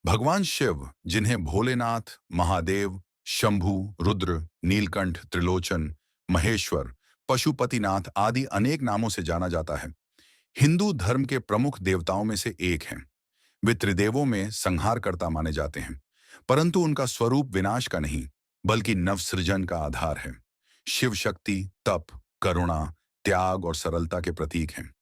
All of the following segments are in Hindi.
भगवान शिव, जिन्हें भोलेनाथ, महादेव, शंभु, रुद्र, नीलकंठ, त्रिलोचन, महेश्वर, पशुपतिनाथ आदि अनेक नामों से जाना जाता है, हिंदू धर्म के प्रमुख देवताओं में से एक हैं। वे त्रिदेवों में संहारकर्ता माने जाते हैं, परंतु उनका स्वरूप विनाश का नहीं, बल्कि नवसृजन का आधार है। शिव शक्ति, तप, करुणा, त्याग और सरलता के प्रतीक हैं।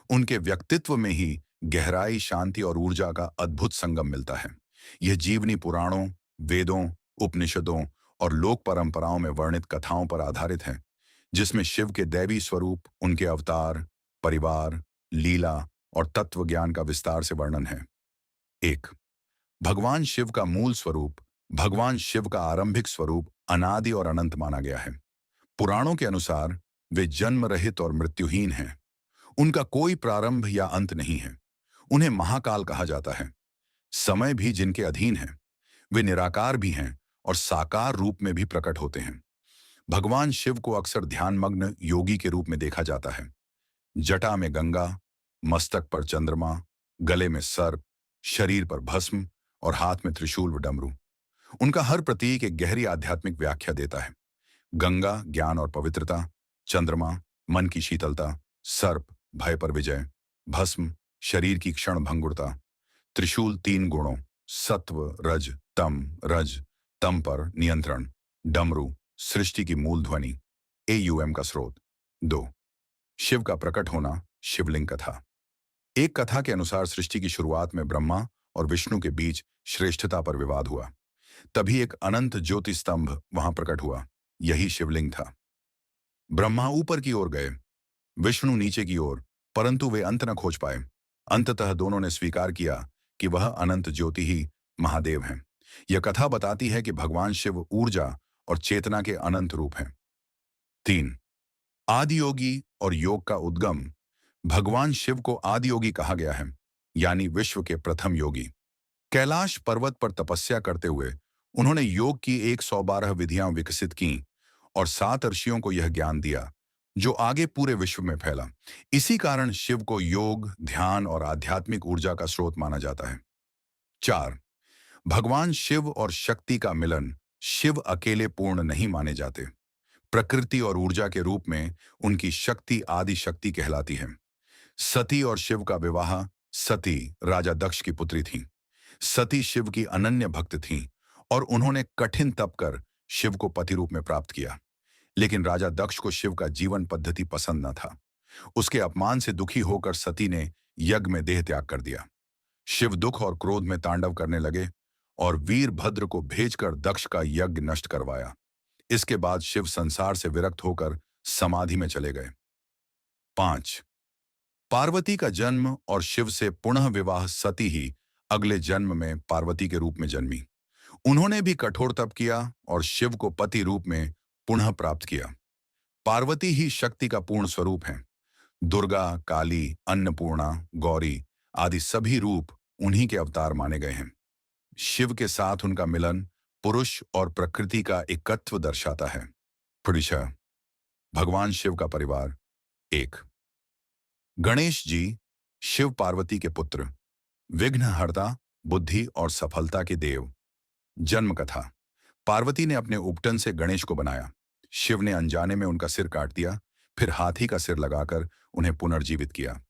उनके व्यक्तित्व में ही गहराई, शांति और ऊर्जा का अद्भुत संगम मिलता है। यह जीवनी पुराणों, वेदों, उपनिषदों और लोक परंपराओं में वर्णित कथाओं पर आधारित है, जिसमें शिव के दैवी स्वरूप, उनके अवतार, परिवार, लीला और तत्व ज्ञान का विस्तार से वर्णन है। एक, भगवान शिव का मूल स्वरूप। भगवान शिव का आरंभिक स्वरूप अनादि और अनंत माना गया है। पुराणों के अनुसार वे जन्म रहित और मृत्युहीन हैं। उनका कोई प्रारंभ या अंत नहीं है। उन्हें महाकाल कहा जाता है। समय भी जिनके अधीन है। वे निराकार भी हैं और साकार रूप में भी प्रकट होते हैं। भगवान शिव को अक्सर ध्यानमग्न योगी के रूप में देखा जाता है। जटा में गंगा, मस्तक पर चंद्रमा, गले में सर्प, शरीर पर भस्म और हाथ में त्रिशूल व डमरू। उनका हर प्रतीक एक गहरी आध्यात्मिक व्याख्या देता है। गंगा ज्ञान और पवित्रता, चंद्रमा मन की शीतलता, सर्प भय पर विजय, भस्म शरीर की क्षण भंगुरता, त्रिशूल तीन गुणों सत्व रज तम पर नियंत्रण, डमरू सृष्टि की मूल ध्वनि, एयूएम का स्रोत। 2, शिव का प्रकट होना। शिवलिंग कथा। एक कथा के अनुसार सृष्टि की शुरुआत में ब्रह्मा और विष्णु के बीच श्रेष्ठता पर विवाद हुआ। तभी एक अनंत ज्योति स्तंभ वहां प्रकट हुआ। यही शिवलिंग था। ब्रह्मा ऊपर की ओर गए, विष्णु नीचे की ओर, परंतु वे अंत न खोज पाए। अंततः दोनों ने स्वीकार किया कि वह अनंत ज्योति ही महादेव हैं। यह कथा बताती है कि भगवान शिव ऊर्जा और चेतना के अनंत रूप हैं। 3, आदियोगी और योग का उद्गम। भगवान शिव को आदियोगी कहा गया है, यानी विश्व के प्रथम योगी। कैलाश पर्वत पर तपस्या करते हुए उन्होंने योग की 112 विधियां विकसित की और 7 ऋषियों को यह ज्ञान दिया, जो आगे पूरे विश्व में फैला। इसी कारण शिव को योग, ध्यान और आध्यात्मिक ऊर्जा का स्रोत माना जाता है। 4, भगवान शिव और शक्ति का मिलन। शिव अकेले पूर्ण नहीं माने जाते। प्रकृति और ऊर्जा के रूप में उनकी शक्ति आदि शक्ति कहलाती है। सती और शिव का विवाह। सती राजा दक्ष की पुत्री थीं। सती शिव की अनन्य भक्त थीं और उन्होंने कठिन तप कर शिव को पति रूप में प्राप्त किया। लेकिन राजा दक्ष को शिव का जीवन पद्धति पसंद न था। उसके अपमान से दुखी होकर सती ने यज्ञ में देह त्याग कर दिया। शिव दुख और क्रोध में तांडव करने लगे और वीरभद्र को भेजकर दक्ष का यज्ञ नष्ट करवाया। इसके बाद शिव संसार से विरक्त होकर समाधि में चले गए। 5, पार्वती का जन्म और शिव से पुनः विवाह। सती ही अगले जन्म में पार्वती के रूप में जन्मी। उन्होंने भी कठोर तप किया और शिव को पति रूप में पुनः प्राप्त किया। पार्वती ही शक्ति का पूर्ण स्वरूप हैं। दुर्गा, काली, अन्नपूर्णा, गौरी आदि सभी रूप उन्हीं के अवतार माने गए हैं। शिव के साथ उनका मिलन पुरुष और प्रकृति का एकत्व दर्शाता है। प्रणिशा, भगवान शिव का परिवार। 1, गणेश जी, शिव पार्वती के पुत्र, विघ्नहर्ता, बुद्धि और सफलता के देव। जन्म कथा। पार्वती ने अपने उपटन से गणेश को बनाया। शिव ने अनजाने में उनका सिर काट दिया, फिर हाथी का सिर लगाकर उन्हें पुनर्जीवित किया।